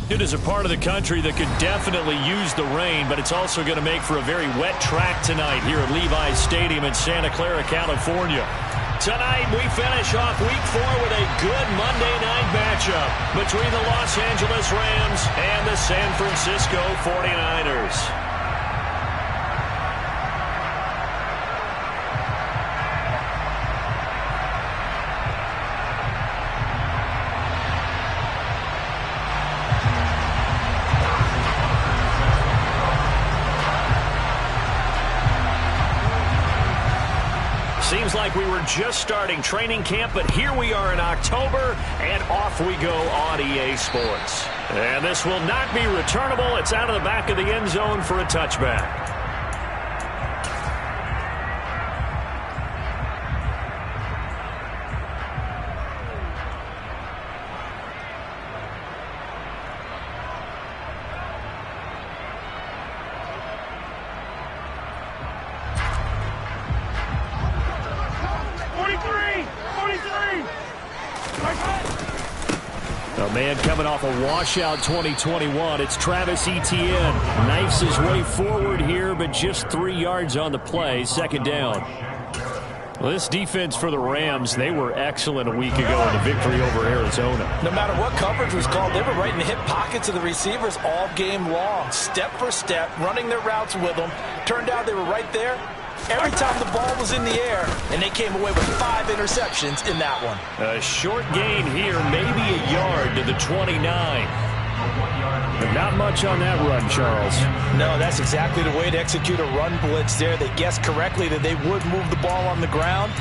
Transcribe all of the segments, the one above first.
It is a part of the country that could definitely use the rain, but it's also going to make for a very wet track tonight here at Levi's Stadium in Santa Clara, California. Tonight, we finish off Week 4 with a good Monday night matchup between the Los Angeles Rams and the San Francisco 49ers. Seems like we were just starting training camp, but here we are in October, and off we go on EA Sports. And this will not be returnable. It's out of the back of the end zone for a touchback. A man coming off a washout 2021. It's Travis Etienne. Knifes his way forward here, but just 3 yards on the play. Second down. Well, this defense for the Rams, they were excellent a week ago in the victory over Arizona. No matter what coverage was called, they were right in the hip pockets of the receivers all game long. Step for step, running their routes with them. Turned out they were right there every time the ball was in the air, and they came away with 5 interceptions in that one. A short gain here, maybe a yard to the 29. But not much on that run, Charles. No, that's exactly the way to execute a run blitz there. They guessed correctly that they would move the ball on the ground,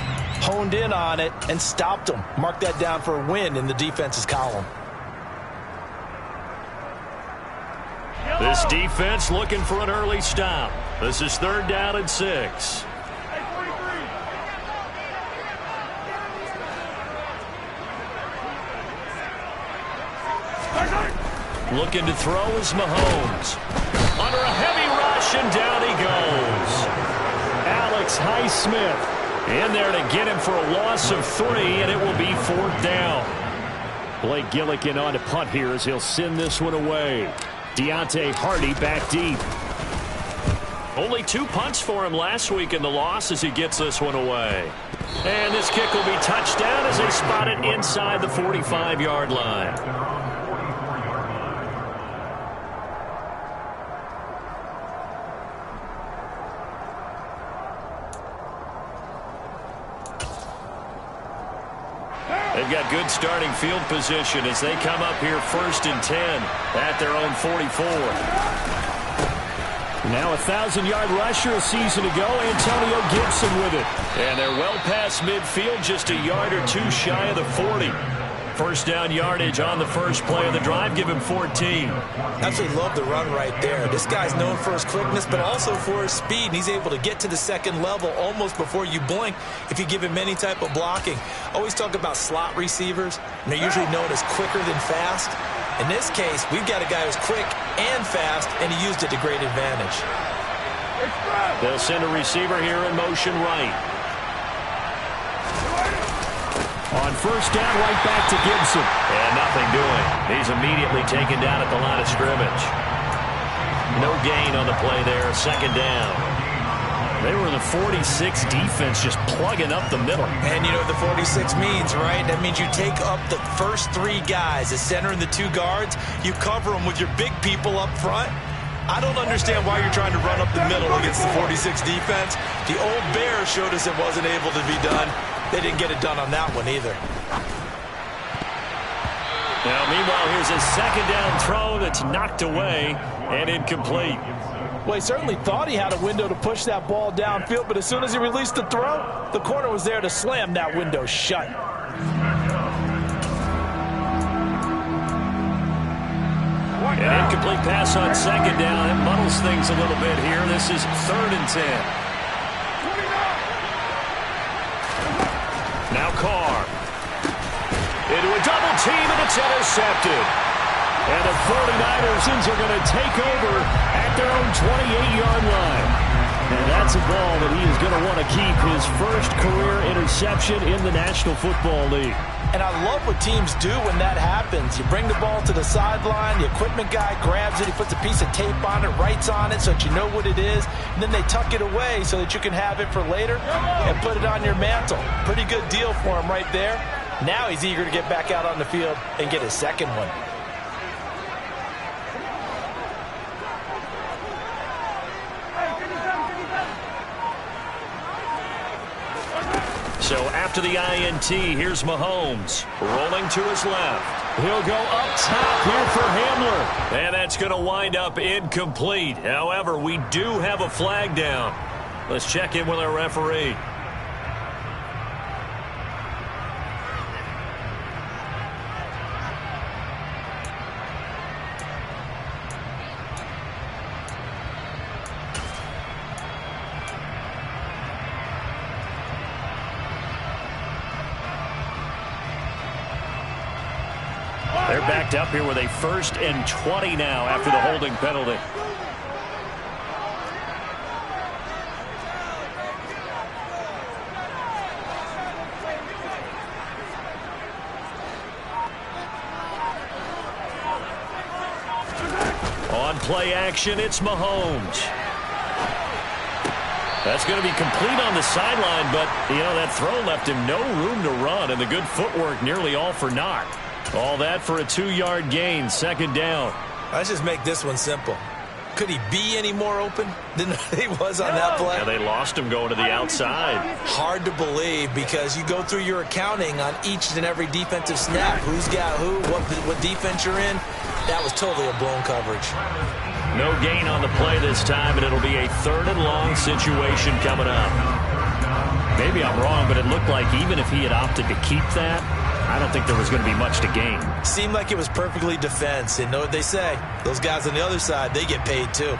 honed in on it, and stopped them. Mark that down for a win in the defense's column. This defense looking for an early stop. This is 3rd down and 6. Looking to throw is Mahomes. Under a heavy rush, and down he goes. Alex Highsmith in there to get him for a loss of 3, and it will be 4th down. Blake Gillikin on to punt here as he'll send this one away. Deontay Hardy back deep. Only 2 punts for him last week in the loss as he gets this one away. And this kick will be touchdown as they spot it inside the 45-yard line. They've got good starting field position as they come up here 1st and 10 at their own 44. Now a 1,000-yard rusher a season ago, Antonio Gibson with it. And they're well past midfield, just a yard or 2 shy of the 40. First down yardage on the first play of the drive. Give him 14. Absolutely love the run right there. This guy's known for his quickness, but also for his speed. And he's able to get to the second level almost before you blink if you give him any type of blocking. Always talk about slot receivers, and they're usually known as quicker than fast. In this case, we've got a guy who's quick and fast, and he used it to great advantage. They'll send a receiver here in motion right. On first down, right back to Gibson. And nothing doing. He's immediately taken down at the line of scrimmage. No gain on the play there. Second down. They were in the 46 defense, just plugging up the middle. And you know what the 46 means, right? That means you take up the first 3 guys, the center and the 2 guards. You cover them with your big people up front. I don't understand why you're trying to run up the middle against the 46 defense. The old Bears showed us it wasn't able to be done. They didn't get it done on that one either. Now, meanwhile, here's a second down throw that's knocked away and incomplete. Well, he certainly thought he had a window to push that ball downfield, but as soon as he released the throw, the corner was there to slam that window shut. An incomplete pass on second down. It muddles things a little bit here. This is 3rd and 10. Now Carr. Into a double team, and it's intercepted. And the 49ers are going to take over at their own 28-yard line. And that's a ball that he is going to want to keep, his first career interception in the National Football League. And I love what teams do when that happens. You bring the ball to the sideline, the equipment guy grabs it, he puts a piece of tape on it, writes on it so that you know what it is, and then they tuck it away so that you can have it for later and put it on your mantle. Pretty good deal for him right there. Now he's eager to get back out on the field and get his second one. So after the INT, here's Mahomes rolling to his left. He'll go up top here for Hamler. And that's going to wind up incomplete. However, we do have a flag down. Let's check in with our referee. They're backed up here with a 1st and 20 now after the holding penalty. On play action, it's Mahomes. That's going to be complete on the sideline, but, that throw left him no room to run, and the good footwork nearly all for naught. All that for a 2-yard gain, 2nd down. Let's just make this one simple. Could he be any more open than he was on that play? Yeah, they lost him going to the outside. Hard to believe because you go through your accounting on each and every defensive snap. Who's got who, what defense you're in. That was totally a blown coverage. No gain on the play this time, and it'll be a 3rd and long situation coming up. Maybe I'm wrong, but it looked like even if he had opted to keep that, I don't think there was going to be much to gain. Seemed like it was perfectly defense. And know what they say? Those guys on the other side, they get paid too.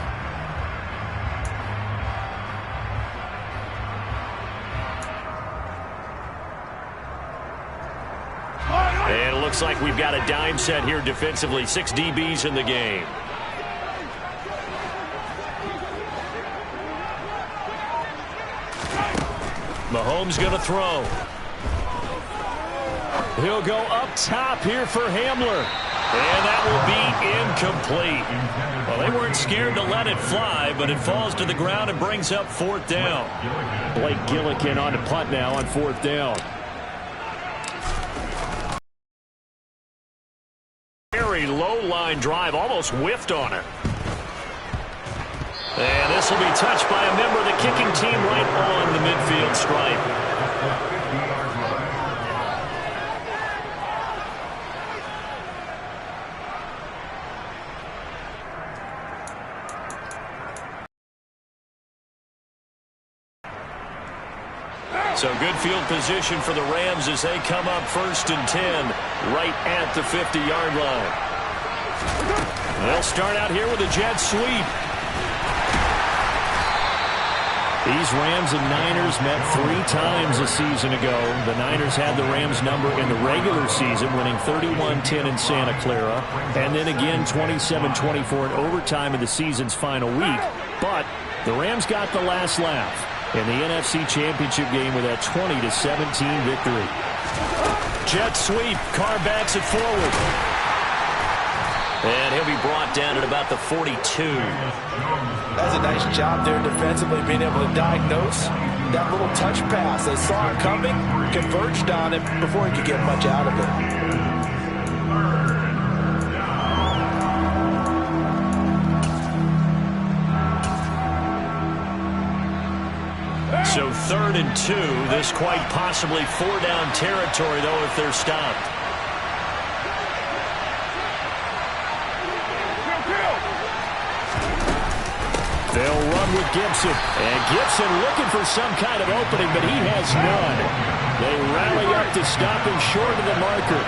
And it looks like we've got a dime set here defensively. 6 DBs in the game. Mahomes going to throw. He'll go up top here for Hamler. And that will be incomplete. Well, they weren't scared to let it fly, but it falls to the ground and brings up 4th down. Blake Gillikin on the punt now on 4th down. Very low line drive, almost whiffed on it. And this will be touched by a member of the kicking team right on the midfield stripe. So good field position for the Rams as they come up 1st and 10 right at the 50-yard line. They'll start out here with a jet sweep. These Rams and Niners met 3 times a season ago. The Niners had the Rams number in the regular season, winning 31-10 in Santa Clara, and then again 27-24 in overtime in the season's final week. But the Rams got the last laugh in the NFC Championship game with that 20-17 victory. Jet sweep. Carr backs it forward. And he'll be brought down at about the 42. That's a nice job there defensively, being able to diagnose that little touch pass. They saw it coming, converged on it before he could get much out of it. So 3rd and 2. This quite possibly 4-down territory, though, if they're stopped. They'll run with Gibson. And Gibson looking for some kind of opening, but he has none. They rally up to stop him short of the marker.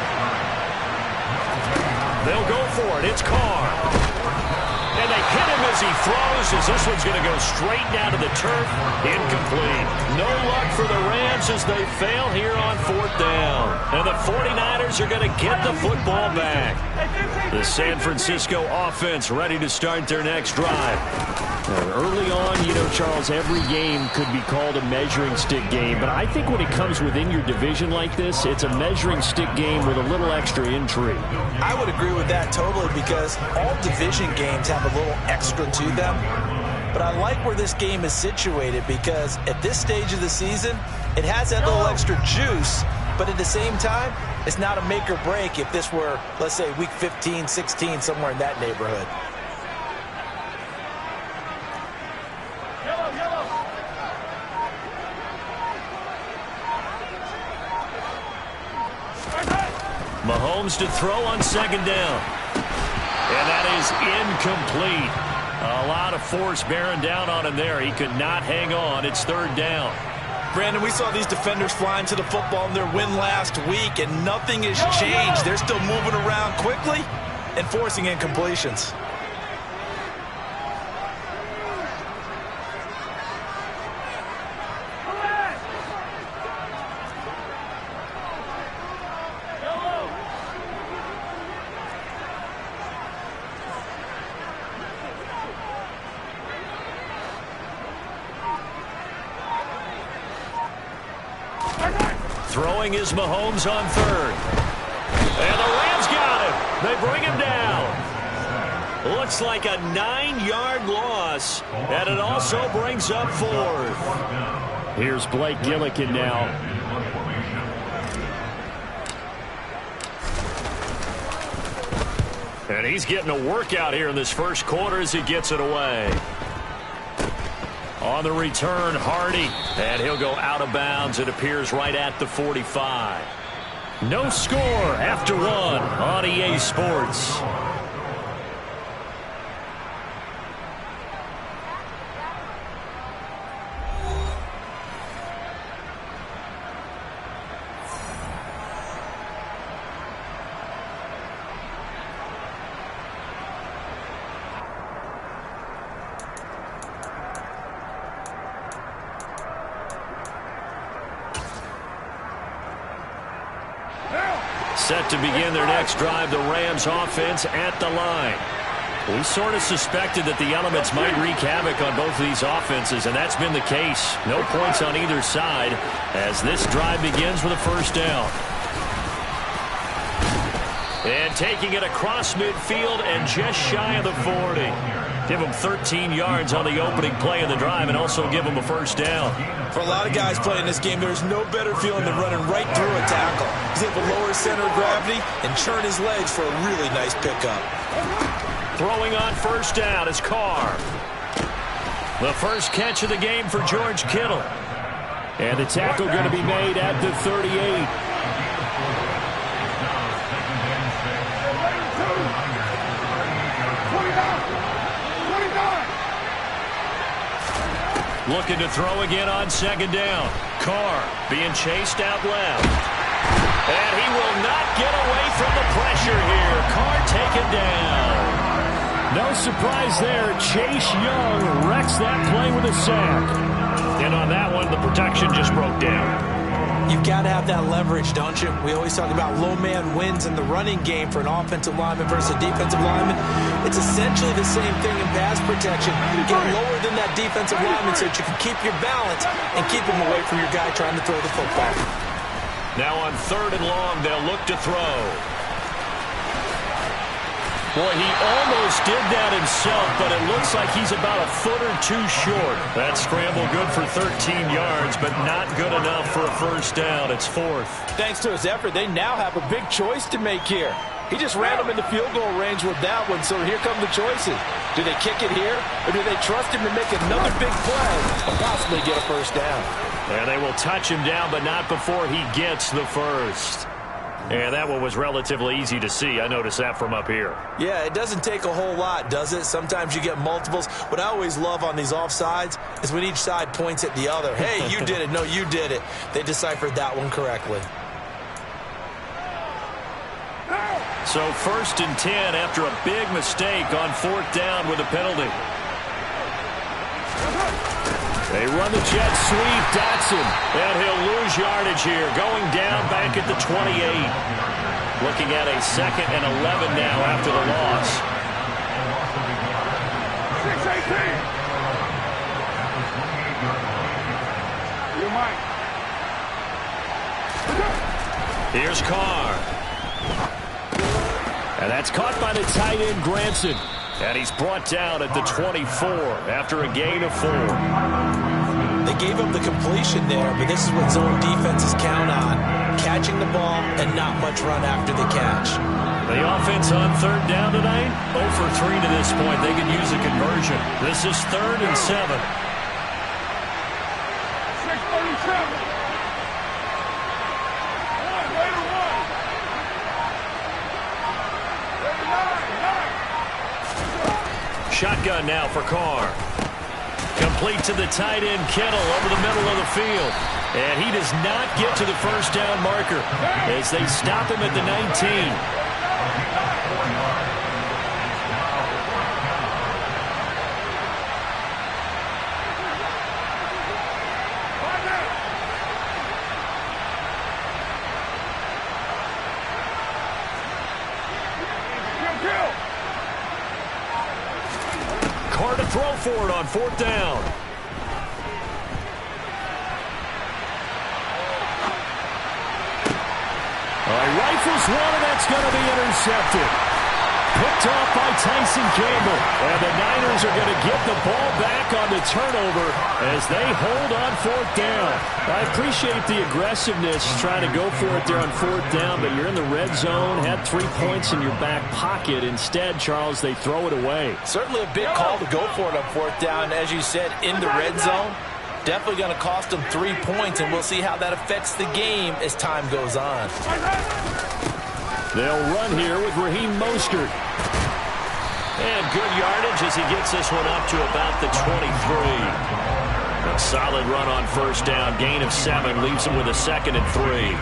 They'll go for it. It's Carr. And they hit him as as he throws, as this one's going to go straight down to the turf. Incomplete. No luck for the Rams as they fail here on 4th down. And the 49ers are going to get the football back. The San Francisco offense ready to start their next drive. Early on, you know, Charles, every game could be called a measuring stick game. But I think when it comes within your division like this, it's a measuring stick game with a little extra intrigue. I would agree with that totally because all division games have a little extra to them. But I like where this game is situated because at this stage of the season, it has that little extra juice. But at the same time, it's not a make or break if this were, let's say, week 15, 16, somewhere in that neighborhood. Mahomes to throw on 2nd down. And that is incomplete. A lot of force bearing down on him there. He could not hang on. It's 3rd down. Brandon, we saw these defenders flying to the football in their win last week, and nothing has changed. They're still moving around quickly and forcing incompletions. Throwing is Mahomes on 3rd. And the Rams got him. They bring him down. Looks like a 9-yard loss. And it also brings up 4th. Here's Blake Gillikin now. And he's getting a workout here in this first quarter as he gets it away. On the return, Hardy. And he'll go out of bounds. It appears right at the 45. No score after 1 on EA Sports. Set to begin their next drive, the Rams offense at the line. We sort of suspected that the elements might wreak havoc on both of these offenses, and that's been the case. No points on either side as this drive begins with a 1st down. And taking it across midfield and just shy of the 40. Give him 13 yards on the opening play of the drive and also give him a 1st down. For a lot of guys playing this game, there's no better feeling than running right through a tackle. He's able to lower his center of gravity and churn his legs for a really nice pickup. Throwing on 1st down is Carr. The first catch of the game for George Kittle. And the tackle going to be made at the 38. Looking to throw again on 2nd down. Carr being chased out left. And he will not get away from the pressure here. Carr taken down. No surprise there. Chase Young wrecks that play with a sack. And on that one, the protection just broke down. You've got to have that leverage, don't you? We always talk about low man wins in the running game for an offensive lineman versus a defensive lineman. It's essentially the same thing in pass protection. Get lower than that defensive lineman so that you can keep your balance and keep him away from your guy trying to throw the football. Now on 3rd and long, they'll look to throw. Boy, he almost did that himself, but it looks like he's about a foot or two short. That scramble good for 13 yards, but not good enough for a 1st down. It's 4th. Thanks to his effort, they now have a big choice to make here. He just ran them into field goal range with that one, so here come the choices. Do they kick it here, or do they trust him to make another big play and possibly get a 1st down? And they will touch him down, but not before he gets the 1st. And that one was relatively easy to see. I noticed that from up here. Yeah, it doesn't take a whole lot, does it? Sometimes you get multiples. What I always love on these offsides is when each side points at the other. Hey, you did it. No, you did it. They deciphered that one correctly. So 1st and 10 after a big mistake on 4th down with a penalty. They run the jet sweep. Dotson. And he'll lose yardage here. Going down back at the 28. Looking at a 2nd and 11 now after the loss. 6-18. Here's Carr. And that's caught by the tight end, Granson. And he's brought down at the 24 after a gain of 4. They gave up the completion there, but this is what zone defenses count on. Catching the ball and not much run after the catch. The offense on 3rd down tonight, 0 for 3 to this point. They could use a conversion. This is 3rd and 7. 6:37. Shotgun now for Carr. Complete to the tight end, Kittle, over the middle of the field. And he does not get to the first down marker as they stop him at the 19. Carr to throw for it on 4th down. Rifles one, and that's going to be intercepted. Picked off by Tyson Campbell. And the Niners are going to get the ball back on the turnover as they hold on 4th down. I appreciate the aggressiveness trying to go for it there on 4th down, but you're in the red zone, had 3 points in your back pocket. Instead, Charles, they throw it away. Certainly a big call to go for it on 4th down. As you said, in the red zone. Definitely going to cost them 3 points, and we'll see how that affects the game as time goes on. They'll run here with Raheem Mostert. And good yardage as he gets this one up to about the 23. A solid run on 1st down. Gain of 7 leaves him with a 2nd and 3.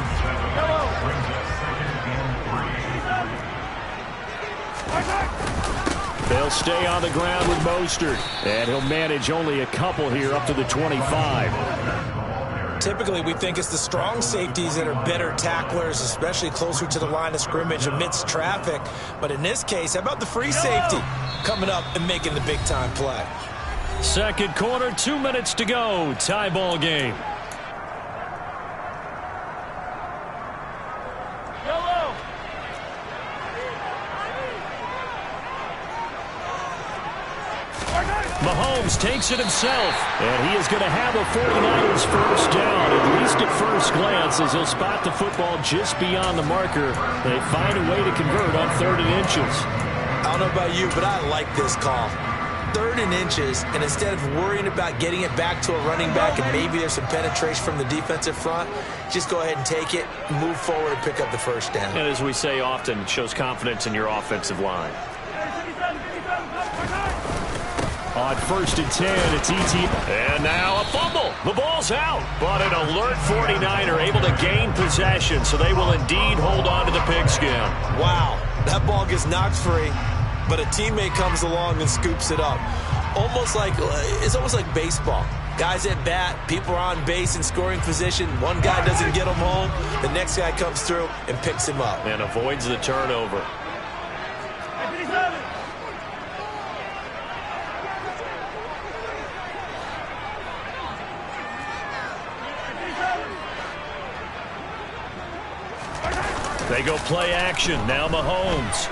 They'll stay on the ground with Mostert. And he'll manage only a couple here up to the 25. Typically, we think it's the strong safeties that are better tacklers, especially closer to the line of scrimmage amidst traffic. But in this case, how about the free safety coming up and making the big-time play? 2nd quarter, 2 minutes to go. Tie ball game. Mahomes takes it himself, and he is going to have a 49ers first down, at least at first glance, as he'll spot the football just beyond the marker. They find a way to convert on 3rd and inches. I don't know about you, but I like this call. 3rd and inches, and instead of worrying about getting it back to a running back and maybe there's some penetration from the defensive front, just go ahead and take it, move forward, and pick up the first down. And as we say often, it shows confidence in your offensive line. On 1st and 10, it's ET. And now a fumble. The ball's out. But an alert 49er able to gain possession, so they will indeed hold on to the pigskin. Wow, that ball gets knocked free, but a teammate comes along and scoops it up. It's almost like baseball. Guys at bat, people are on base in scoring position. One guy doesn't get him home. The next guy comes through and picks him up. And avoids the turnover. They go play action. Now Mahomes.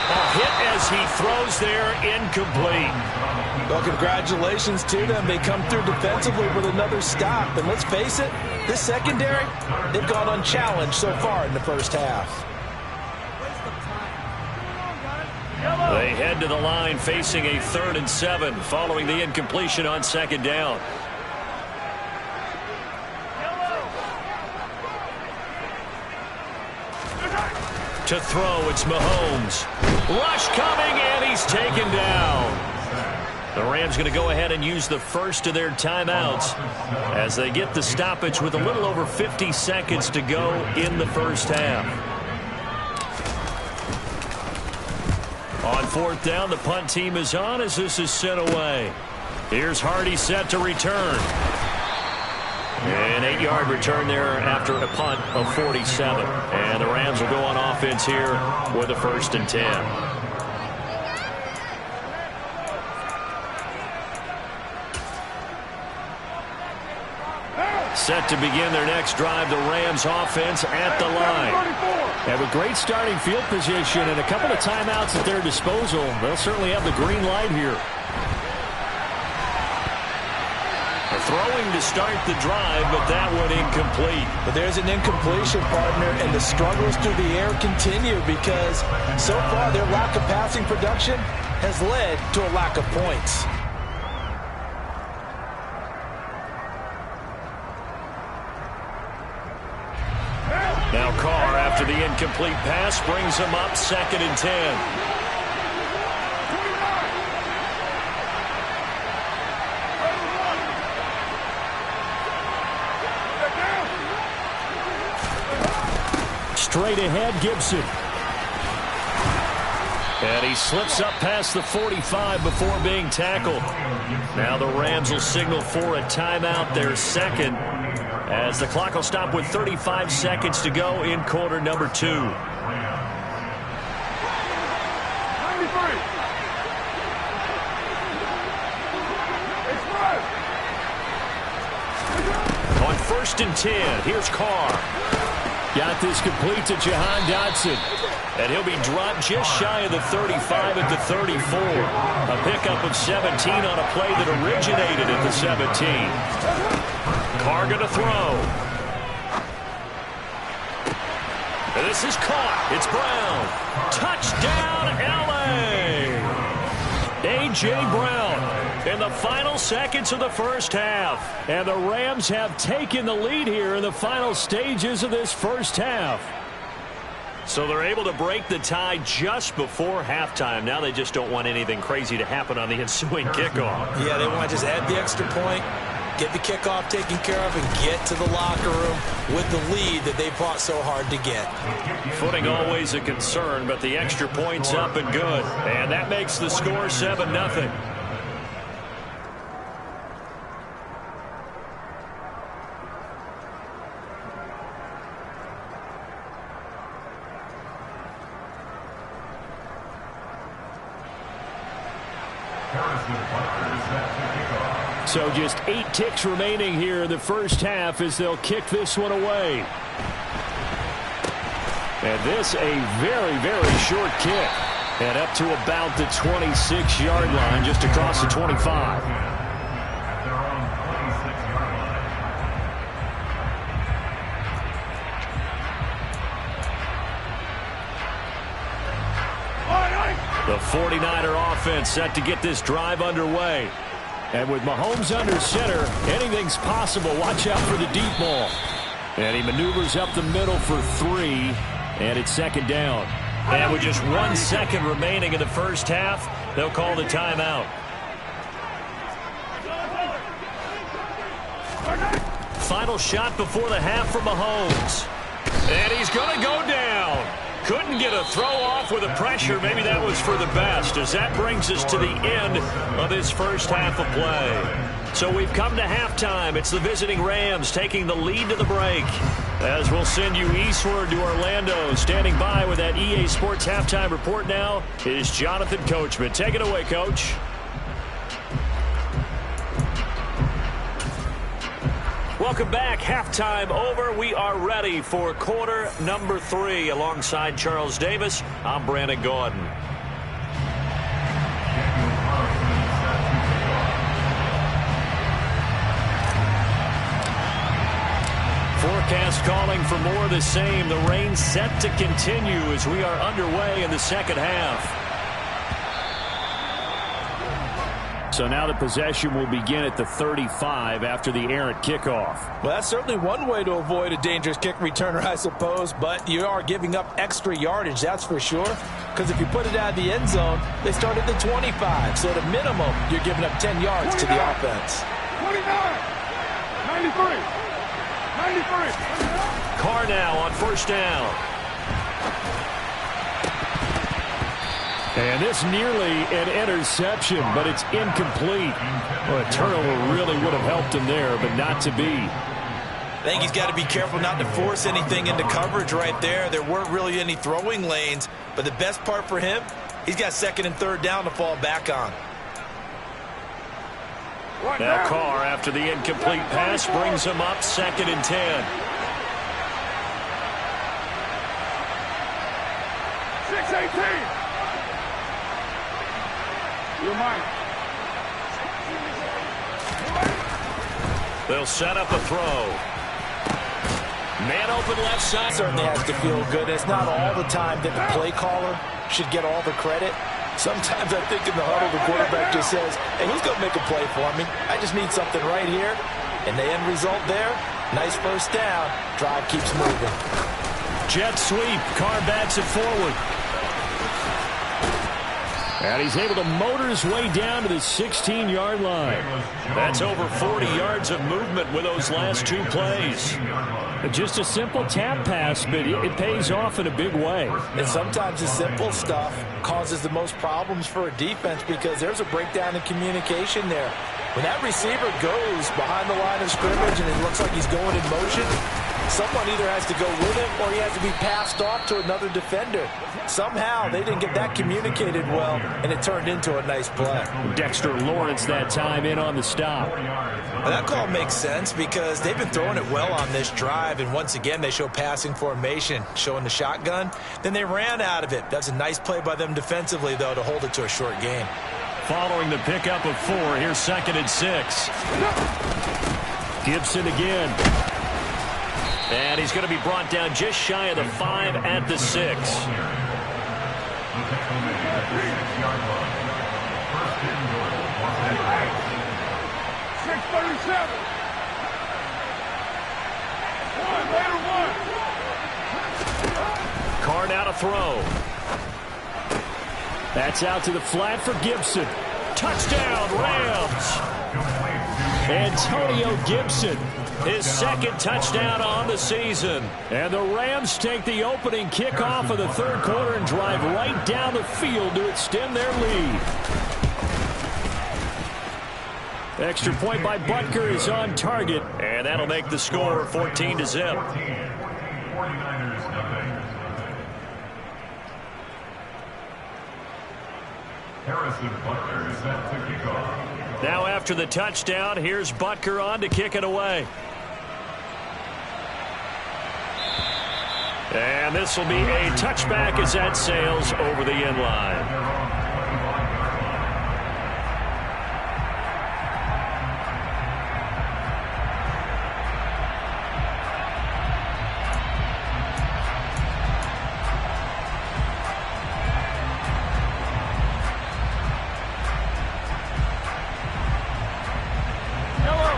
A hit as he throws there, incomplete. Well, congratulations to them. They come through defensively with another stop. And let's face it, this secondary, they've gone unchallenged so far in the first half. They head to the line facing a 3rd and 7 following the incompletion on 2nd down. To throw, it's Mahomes. Rush coming, and he's taken down. The Rams going to go ahead and use the first of their timeouts as they get the stoppage with a little over 50 seconds to go in the first half. On 4th down, the punt team is on as this is sent away. Here's Hardy set to return. An 8-yard return there after a punt of 47. And the Rams will go on offense here with a 1st and 10. Set to begin their next drive, the Rams offense at the line. Have a great starting field position and a couple of timeouts at their disposal. They'll certainly have the green light here. Throwing to start the drive, but that one incomplete. But there's an incompletion, partner, and the struggles through the air continue because so far their lack of passing production has led to a lack of points. Now Carr, after the incomplete pass, brings him up 2nd and 10. Straight ahead, Gibson. And he slips up past the 45 before being tackled. Now the Rams will signal for a timeout, their 2nd, as the clock will stop with 35 seconds to go in quarter number 2. 93. On 1st and 10, here's Carr. Got this complete to Jahan Dotson. And he'll be dropped just shy of the 35 at the 34. A pickup of 17 on a play that originated at the 17. Carr going to throw. And this is caught. It's Brown. Touchdown, L.A. A.J. Brown in the final seconds of the first half. And the Rams have taken the lead here in the final stages of this first half. So they're able to break the tie just before halftime. Now they just don't want anything crazy to happen on the ensuing kickoff. Yeah, they want to just add the extra point, get the kickoff taken care of, and get to the locker room with the lead that they fought so hard to get. Footing always a concern, but the extra point's up and good. And that makes the score 7-0. So just 8 ticks remaining here in the first half as they'll kick this one away. And this a very, very short kick. And up to about the 26-yard line, just across the 25. The 49er offense set to get this drive underway. And with Mahomes under center, anything's possible. Watch out for the deep ball. And he maneuvers up the middle for 3, and it's 2nd down. And with just 1 second remaining in the first half, they'll call the timeout. Final shot before the half for Mahomes. And he's going to go down. Couldn't get a throw off with the pressure. Maybe that was for the best, as that brings us to the end of this first half of play. So we've come to halftime. It's the visiting Rams taking the lead to the break. As we'll send you eastward to Orlando. Standing by with that EA Sports halftime report now is Jonathan Coachman. Take it away, Coach. Welcome back. Halftime over. We are ready for quarter number 3. Alongside Charles Davis, I'm Brandon Gordon. Forecast calling for more of the same. The rain set to continue as we are underway in the second half. So now the possession will begin at the 35 after the errant kickoff. Well, that's certainly one way to avoid a dangerous kick returner, I suppose, but you are giving up extra yardage, that's for sure. Because if you put it out of the end zone, they start at the 25. So at a minimum, you're giving up 10 yards 29, to the offense. 29, 93. Carr now on first down. And this nearly an interception, but it's incomplete. Well, a turnover really would have helped him there, but not to be. I think he's got to be careful not to force anything into coverage right there. There weren't really any throwing lanes, but the best part for him, he's got second and third down to fall back on. Now Carr, after the incomplete pass, brings him up 2nd and 10. 6-18. You're mine. They'll set up a throw. Man open left side. Certainly has to feel good. It's not all the time that the play caller should get all the credit. Sometimes I think in the huddle, the quarterback just says, hey, who's going to make a play for me? I just need something right here. And the end result there, nice first down. Drive keeps moving. Jet sweep. Carr backs it forward. And he's able to motor his way down to the 16-yard line. That's over 40 yards of movement with those last 2 plays. Just a simple tap pass, but it pays off in a big way. And sometimes the simple stuff causes the most problems for a defense because there's a breakdown in communication there. When that receiver goes behind the line of scrimmage and it looks like he's going in motion, someone either has to go with him or he has to be passed off to another defender. Somehow they didn't get that communicated well, and it turned into a nice play. Dexter Lawrence that time in on the stop. Well, that call makes sense because they've been throwing it well on this drive, and once again they show passing formation, showing the shotgun. Then they ran out of it. That's a nice play by them defensively, though, to hold it to a short game. Following the pickup of 4, here's 2nd and 6. Gibson again. And he's going to be brought down just shy of the 5 at the 6. 6:37. Carr now to throw. That's out to the flat for Gibson. Touchdown, Rams. Antonio Gibson. His 2nd touchdown on the season. And the Rams take the opening kickoff of the 3rd quarter and drive right down the field to extend their lead. Extra point by Butker is on target. And that'll make the score 14-zip. Harrison Butker is set to kick off. Now after the touchdown, here's Butker on to kick it away. And this will be a touchback as that sails over the end line.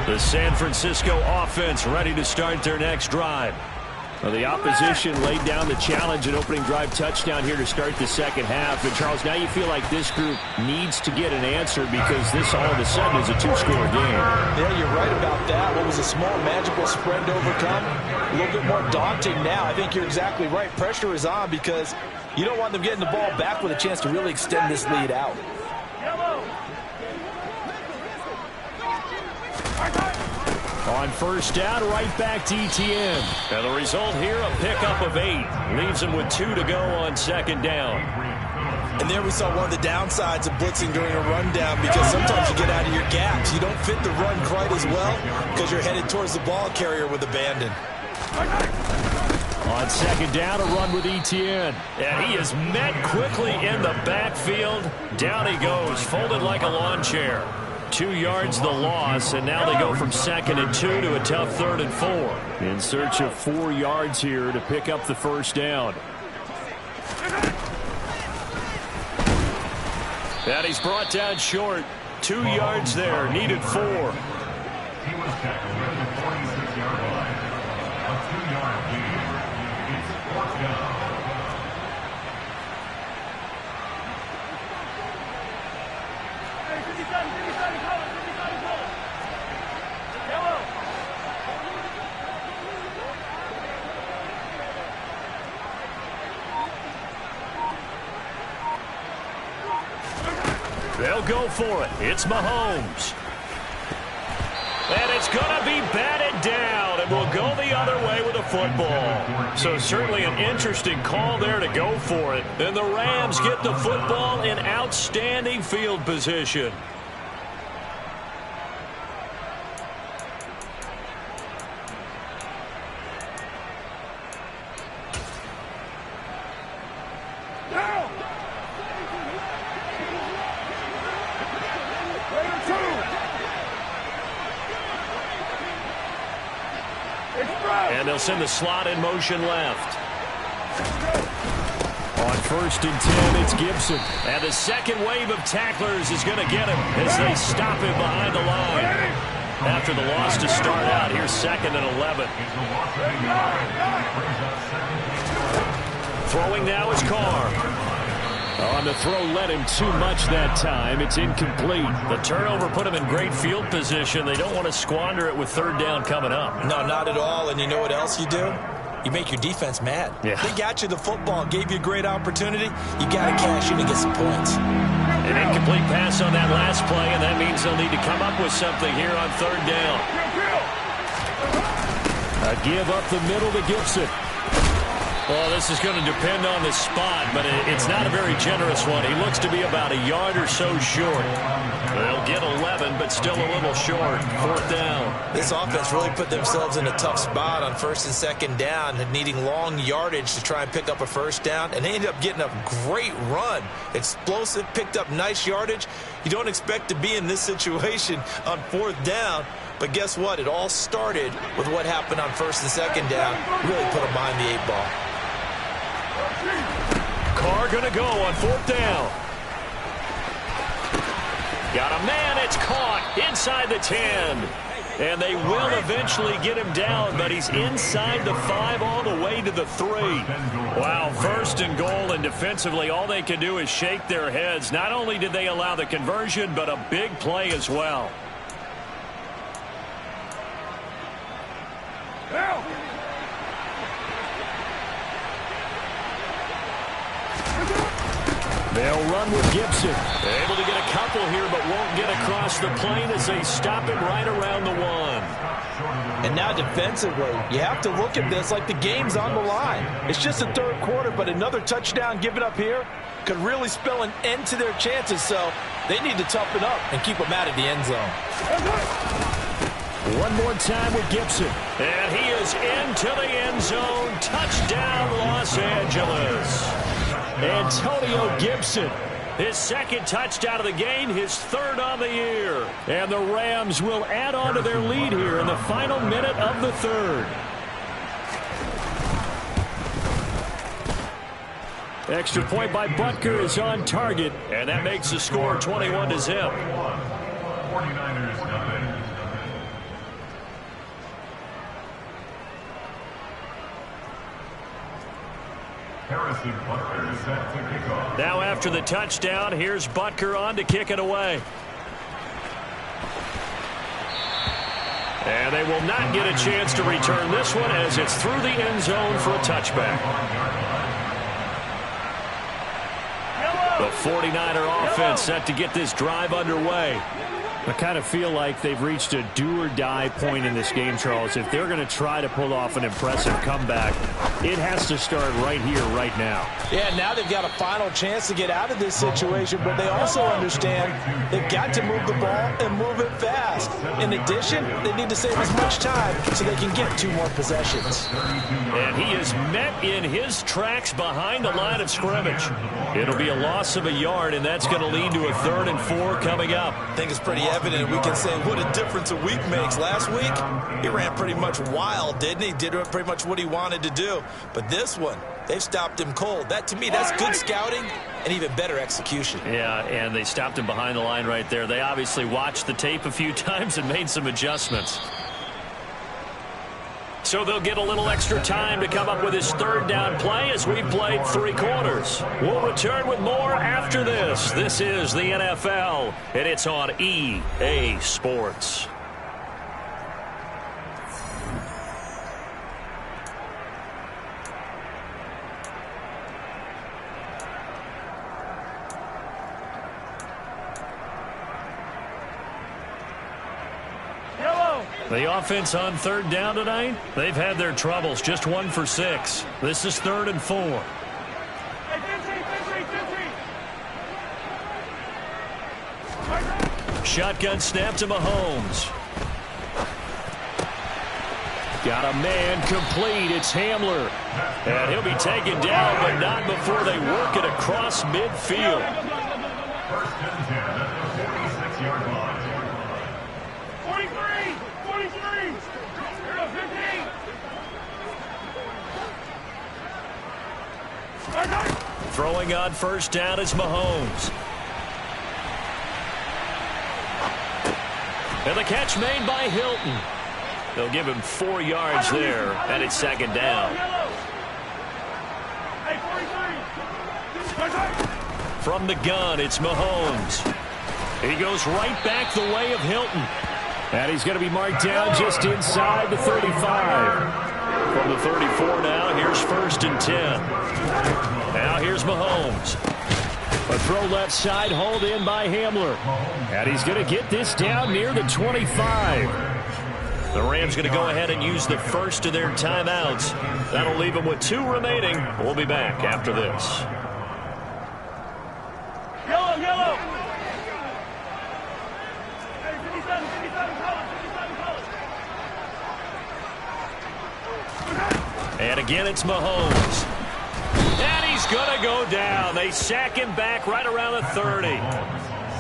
The San Francisco offense ready to start their next drive. Well, the opposition laid down the challenge and opening drive touchdown here to start the 2nd half. And, Charles, now you feel like this group needs to get an answer because this all of a sudden is a 2-score game. Yeah, you're right about that. What was a small magical spread to overcome, a little bit more daunting now. I think you're exactly right. Pressure is on because you don't want them getting the ball back with a chance to really extend this lead out. On 1st down, right back to Etienne. And the result here, a pickup of 8. Leaves them with 2 to go on 2nd down. And there we saw one of the downsides of blitzing during a rundown because sometimes you get out of your gaps. You don't fit the run quite as well because you're headed towards the ball carrier with abandon. On 2nd down, a run with Etienne. And he is met quickly in the backfield. Down he goes, folded like a lawn chair. 2 yards the loss, and now they go from 2nd and 2 to a tough 3rd and 4. In search of 4 yards here to pick up the 1st down. And he's brought down short. 2 yards there, needed 4. He was tackled at the 46-yard line. A 2-yard lead. It's 4th down. They'll go for it. It's Mahomes. And it's going to be batted down, and we'll go the other way with the football. So certainly an interesting call there to go for it. And the Rams get the football in outstanding field position. And they'll send the slot in motion left. On 1st and 10, it's Gibson. And the second wave of tacklers is going to get him as they stop him behind the line. After the loss to start out, here's 2nd and 11. Throwing now is Carr. On the throw, led him too much that time. It's incomplete. The turnover put him in great field position. They don't want to squander it with 3rd down coming up. No, not at all. And you know what else you do? You make your defense mad. Yeah. They got you the football, gave you a great opportunity. You got to cash in and get some points. An incomplete pass on that last play, and that means they'll need to come up with something here on 3rd down. A give up the middle to Gibson. Well, this is going to depend on the spot, but it's not a very generous one. He looks to be about a yard or so short. They'll get 11, but still a little short. 4th down. This offense really put themselves in a tough spot on 1st and 2nd down, needing long yardage to try and pick up a 1st down, and they ended up getting a great run. Explosive, picked up nice yardage. You don't expect to be in this situation on 4th down, but guess what? It all started with what happened on 1st and 2nd down. Really put them behind the 8 ball. Carr going to go on 4th down. Got a man. It's caught inside the 10. And they will eventually get him down, but he's inside the 5 all the way to the 3. Wow, 1st and goal, and defensively all they can do is shake their heads. Not only did they allow the conversion, but a big play as well. They'll run with Gibson. Able to get a couple here, but won't get across the plane as they stop him right around the 1. And now defensively, you have to look at this like the game's on the line. It's just the 3rd quarter, but another touchdown given up here could really spell an end to their chances, so they need to toughen up and keep them out of the end zone. One more time with Gibson. And he is into the end zone. Touchdown, Los Angeles. Antonio Gibson, his 2nd touchdown of the game, his 3rd on the year. And the Rams will add on to their lead here in the final minute of the 3rd. Extra point by Butker is on target, and that makes the score 21-0. 49ers 9. Harrison Butker is set to kick off. Now after the touchdown, here's Butker on to kick it away. And they will not get a chance to return this one as it's through the end zone for a touchback. The 49er offense set to get this drive underway. I kind of feel like they've reached a do-or-die point in this game, Charles. If they're going to try to pull off an impressive comeback, it has to start right here, right now. Yeah, now they've got a final chance to get out of this situation, but they also understand they've got to move the ball and move it fast. In addition, they need to save as much time so they can get 2 more possessions. And he is met in his tracks behind the line of scrimmage. It'll be a loss of a yard, and that's going to lead to a 3rd and 4 coming up. I think it's pretty evident. We can say what a difference a week makes. Last week, he ran pretty much wild, didn't he? Did pretty much what he wanted to do. But this one, they've stopped him cold. That, to me, that's good scouting and even better execution. Yeah, and they stopped him behind the line right there. They obviously watched the tape a few times and made some adjustments. So they'll get a little extra time to come up with his 3rd down play as we've played 3 quarters. We'll return with more after this. This is the NFL, and it's on EA Sports. The offense on 3rd down tonight, they've had their troubles. Just 1 for 6. This is 3rd and 4. Shotgun snap to Mahomes. Got a man complete. It's Hamler. And he'll be taken down, but not before they work it across midfield. 1st and 10 at the 46-yard line. 43! 43! 15! Throwing on 1st down is Mahomes. And the catch made by Hilton. They'll give him 4 yards there, and it's 2nd down. From the gun, it's Mahomes. He goes right back the way of Hilton. And he's going to be marked down just inside the 35. From the 34 now, here's 1st and 10. Now here's Mahomes. A throw left side, hauled in by Hamler. And he's going to get this down near the 25. The Rams going to go ahead and use the first of their timeouts. That'll leave them with 2 remaining. We'll be back after this. Yellow, yellow. And again, it's Mahomes. And he's going to go down. They sack him back right around the 30.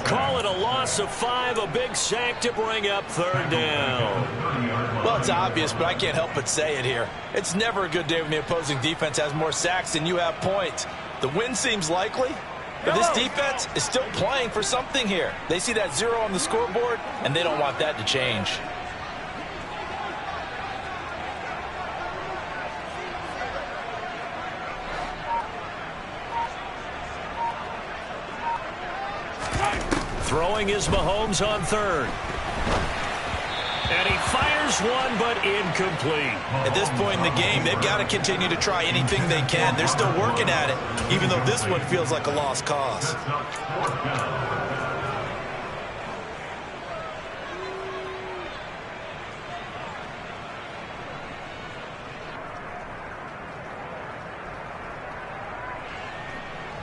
Call it a loss of 5, a big sack to bring up 3rd down. Well, it's obvious, but I can't help but say it here. It's never a good day when the opposing defense has more sacks than you have points. The win seems likely, but this defense is still playing for something here. They see that 0 on the scoreboard, and they don't want that to change. Throwing is Mahomes on 3rd. And he fires one, but incomplete. At this point in the game, they've got to continue to try anything they can. They're still working at it, even though this one feels like a lost cause.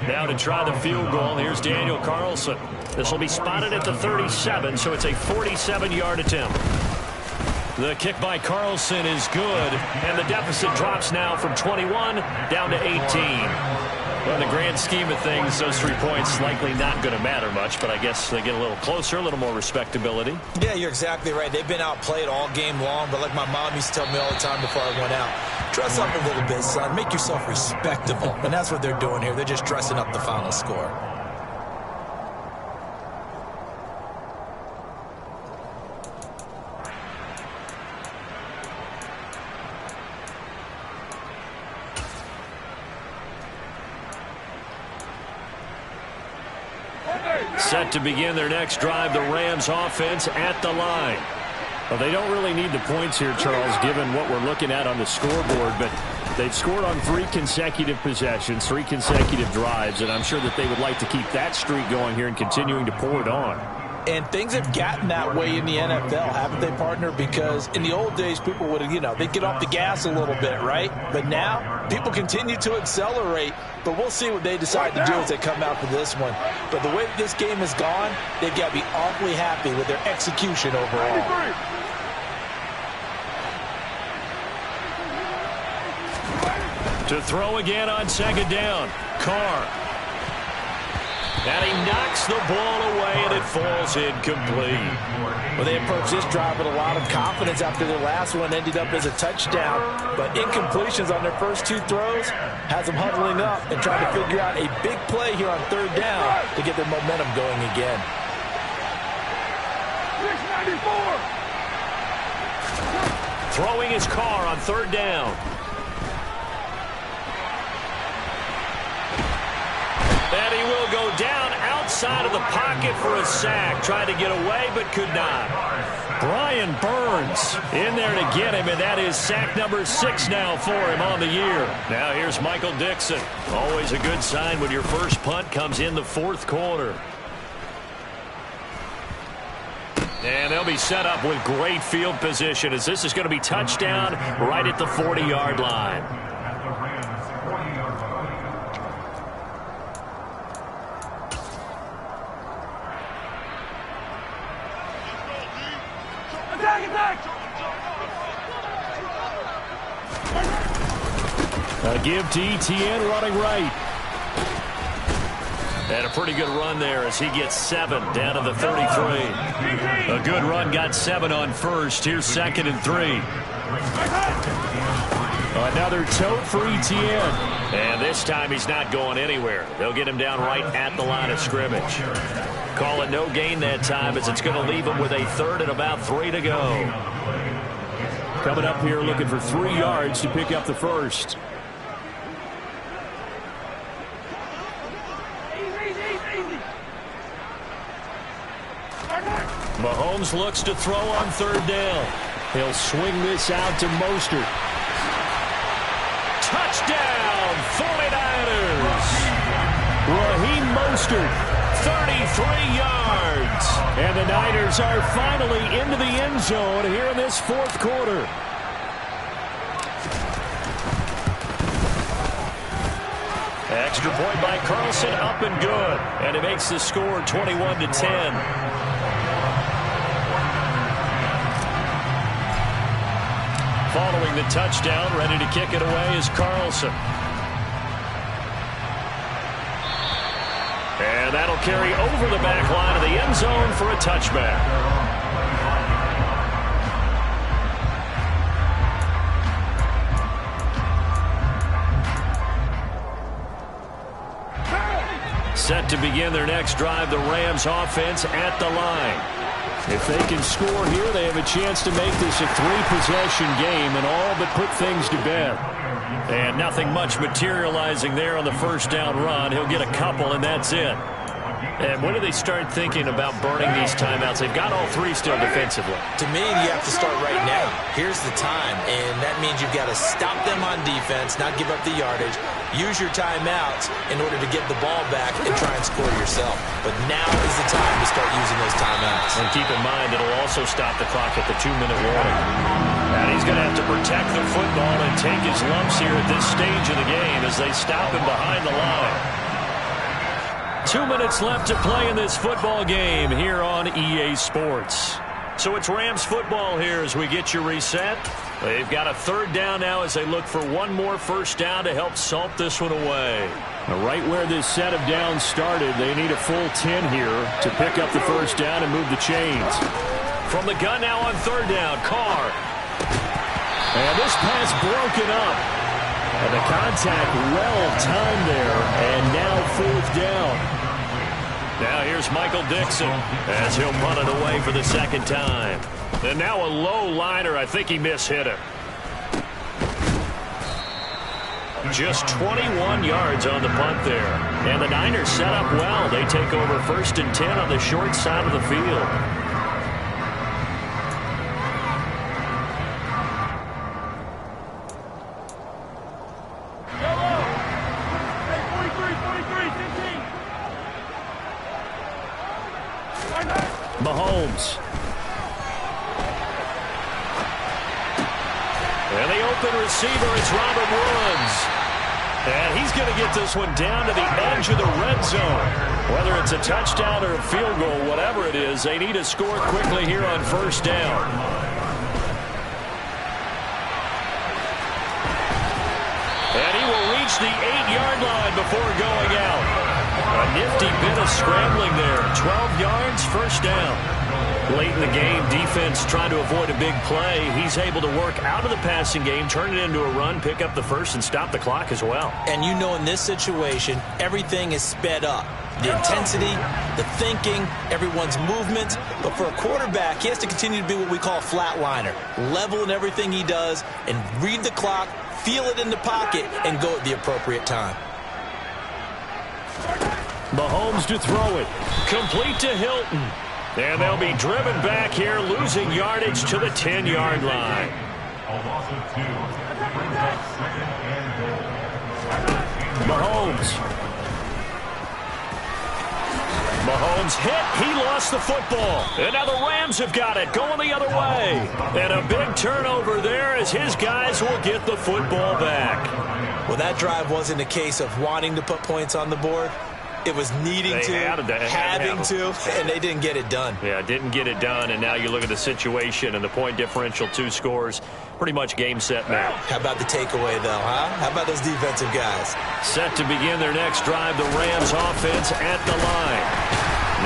Now to try the field goal, here's Daniel Carlson. This will be spotted at the 37, so it's a 47-yard attempt. The kick by Carlson is good, and the deficit drops now from 21 down to 18. Well, in the grand scheme of things, those 3 points likely not going to matter much, but I guess they get a little closer, a little more respectability. Yeah, you're exactly right. They've been outplayed all game long, but like my mom used to tell me all the time before I went out, dress up a little bit, son. Make yourself respectable. And that's what they're doing here. They're just dressing up the final score. Set to begin their next drive, the Rams offense at the line. Well, they don't really need the points here, Charles, given what we're looking at on the scoreboard, but they've scored on 3 consecutive possessions, 3 consecutive drives, and I'm sure that they would like to keep that streak going here and continuing to pour it on. And things have gotten that way in the NFL, haven't they, partner? Because in the old days, people would have, they'd get off the gas a little bit, right? But now, people continue to accelerate, but we'll see what they decide to do as they come out for this one. But the way that this game has gone, they've got to be awfully happy with their execution overall. To throw again on 2nd down, Carr. And he knocks the ball away, and it falls incomplete. Well, they approached this drive with a lot of confidence after their last one ended up as a touchdown. But incompletions on their first 2 throws has them huddling up and trying to figure out a big play here on 3rd down to get their momentum going again. 694. Throwing his Carr on 3rd down. And he will go down outside of the pocket for a sack. Tried to get away, but could not. Brian Burns in there to get him, and that is sack number 6 now for him on the year. Now here's Michael Dixon. Always a good sign when your first punt comes in the 4th quarter. And they'll be set up with great field position as this is going to be touchdown right at the 40-yard line. At the Rams' 40-yard line. Attack, attack! A give to Etienne running right. And a pretty good run there as he gets 7 down to the 33. A good run, got 7 on first. Here's 2nd and 3. Another tote for Etienne. And this time he's not going anywhere. They'll get him down right at the line of scrimmage. Call it no gain that time as it's going to leave him with a 3rd and about 3 to go. Coming up here looking for 3 yards to pick up the first. Mahomes looks to throw on 3rd down. He'll swing this out to Mostert. Touchdown, 49ers! Raheem Mostert, 33 yards. and the Niners are finally into the end zone here in this 4th quarter. Extra point by Carlson, up and good. And it makes the score 21-10. Following the touchdown, ready to kick it away is Carlson. And that'll carry over the back line of the end zone for a touchback. Set to begin their next drive, the Rams offense at the line. If they can score here, they have a chance to make this a 3-possession game and all but put things to bed. And nothing much materializing there on the 1st down run. He'll get a couple, and that's it. And when do they start thinking about burning these timeouts? They've got all 3 still defensively. To me, you have to start right now. Here's the time, and that means you've got to stop them on defense, not give up the yardage. Use your timeouts in order to get the ball back and try and score yourself. But now is the time to start using those timeouts. And keep in mind, it'll also stop the clock at the 2-minute warning. And he's going to have to protect the football and take his lumps here at this stage of the game as they stop him behind the line. 2 minutes left to play in this football game here on EA Sports. So it's Rams football here as we get you reset. They've got a 3rd down now as they look for one more 1st down to help salt this one away. Right where this set of downs started, they need a full 10 here to pick up the 1st down and move the chains. From the gun now on 3rd down, Carr. And this pass broken up. And the contact well timed there, and now 4th down. Now here's Michael Dixon as he'll punt it away for the 2nd time. And now a low liner. I think he mishit it. Just 21 yards on the punt there. And the Niners set up well. They take over 1st and 10 on the short side of the field. Mahomes. And the open receiver is Robert Woods. And he's going to get this one down to the edge of the red zone. Whether it's a touchdown or a field goal, whatever it is, they need to score quickly here on 1st down. And he will reach the 8-yard line before going out. A nifty bit of scrambling there. 12 yards, 1st down. Late in the game, defense trying to avoid a big play. He's able to work out of the passing game, turn it into a run, pick up the 1st, and stop the clock as well. And you know in this situation, everything is sped up. The intensity, the thinking, everyone's movements. But for a quarterback, he has to continue to be what we call a flatliner. Level in everything he does and read the clock, feel it in the pocket, and go at the appropriate time. Mahomes to throw it. Complete to Hilton. And they'll be driven back here, losing yardage to the 10-yard line. A loss of 2. Brings up 2nd and goal. Mahomes. Mahomes hit. He lost the football. And now the Rams have got it, going the other way. And a big turnover there as his guys will get the football back. Well, that drive wasn't a case of wanting to put points on the board. It was needing to, having to, and they didn't get it done. Yeah, didn't get it done, and now you look at the situation and the point differential, 2 scores, pretty much game, set, match. How about the takeaway, though, huh? How about those defensive guys? Set to begin their next drive, the Rams offense at the line.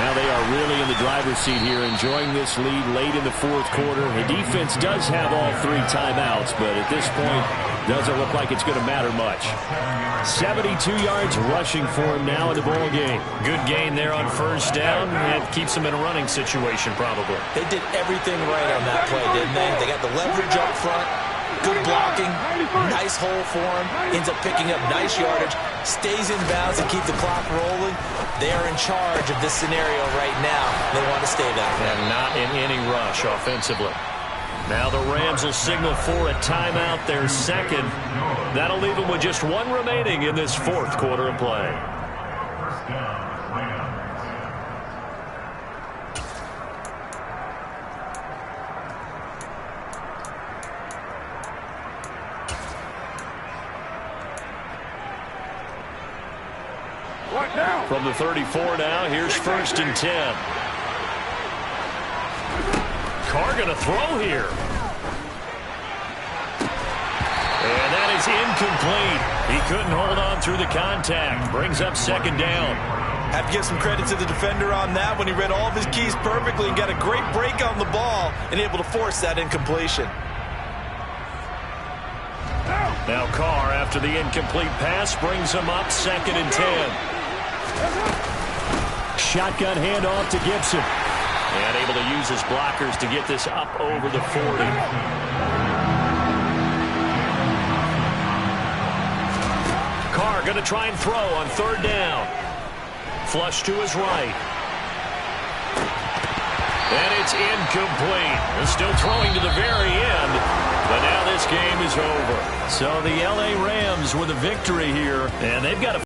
Now they are really in the driver's seat here, enjoying this lead late in the 4th quarter. The defense does have all 3 timeouts, but at this point, doesn't look like it's going to matter much. 72 yards rushing for him now in the ball game. Good gain there on first down. It keeps them in a running situation, probably. They did everything right on that play, didn't they? They got the leverage up front, good blocking, nice hole for him, ends up picking up nice yardage, stays in bounds and keep the clock rolling. They are in charge of this scenario right now. They want to stay that way. And not in any rush offensively. Now the Rams will signal for a timeout, their second. That'll leave them with just 1 remaining in this 4th quarter of play. First down, Rams. From the 34 now, here's 1st and 10. Carr going to throw here. And that is incomplete. He couldn't hold on through the contact. Brings up 2nd down. Have to give some credit to the defender on that when he read all of his keys perfectly and got a great break on the ball and able to force that incompletion. Now Carr, after the incomplete pass, brings him up 2nd and 10. Shotgun handoff to Gibson. And able to use his blockers to get this up over the 40. Carr going to try and throw on 3rd down. Flush to his right. And it's incomplete. They're still throwing to the very end. But now this game is over. So the L.A. Rams with a victory here. And they've got a